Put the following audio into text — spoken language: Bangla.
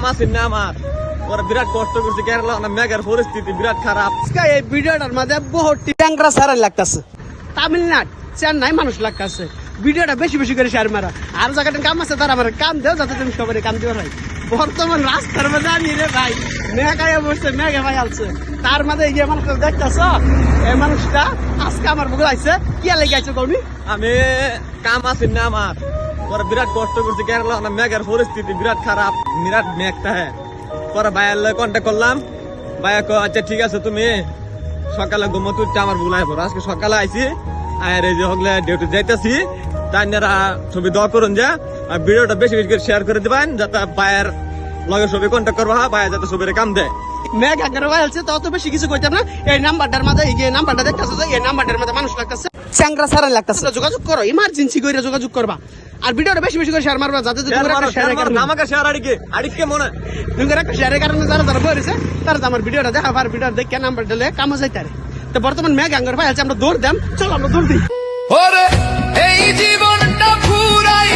মাসির না আমার ওরা বিরাট কষ্ট করছে কেরালা না মেঘের পরিস্থিতি বিরাট খারাপ। এই ভিডিওটার মাঝে বহুত ট্যাংরা সারা লাগতেছে, তামিলনাড়ু চেন্নাই মানুষ লাগতেছে। ভিডিওটা বেশি বেশি করে শেয়ার মারা, আর জায়গাটা কাম আছে তারা আমার কাম দেও যাতে তুমি সবাই কাম দিও ভাই। বর্তমান রাস্তার মাঝে আনি রে ভাই, মেঘায় বসছে মেঘে ভাই আলছে, তার মাঝে এই মানুষটা দেখতেছ, এই মানুষটা আজকে আমার বুকে আইছে কি লেগে আইছে কৌনি। আমি কাম আছি না আমার ওরা বিরাট কষ্ট করছে কেরালা না মেঘের পরিস্থিতি বিরাট খারাপ, বিরাট মেঘটা হ্যাঁ। পরে ভাইয়ের কন্ট্যাক্ট করলাম, ভাইয়া আচ্ছা ঠিক আছে তুমি সকালে ঘুমো তুই আমার বুলাই পড়ো। আজকে সকালে আইছি আর এই যে হগলে ডিউটি যাইতেছি, তাই ছবি দোয়া করুন যে ভিডিওটা বেশি বেশি করে শেয়ার করে দিবেন যাতে ভাইয়ের লগে ছবি কন্ট্যাক্ট করবো, ভাইয়া যাতে ছবির কাম দেয়। মেঘ আগে ভাই আলছে তত বেশি কিছু কইতাম না। এই নাম্বারটার মাঝে এই যে নাম্বারটা দেখতেছো, এই নাম্বারটার মাঝে মানুষ লাগতেছে, চ্যাংরা সারা লাগতেছে, যোগাযোগ করো, ইমার্জেন্সি করে যোগাযোগ করবা। আর ভিডিওটা বেশি বেশি করে শেয়ার মারবা যাতে আমাকে শেয়ার আড়িকে মনে তোমার একটা শেয়ারের কারণে যারা যারা বলেছে তারা আমার ভিডিওটা দেখা আর ভিডিও দেখে নাম্বার দিলে কাম যাইতে পারে। তো বর্তমান মেঘ আঙ্গার ভাই আছে, আমরা দৌড় দেন, চলো আমরা দৌড় দিই। এই জীবনটা পুরাই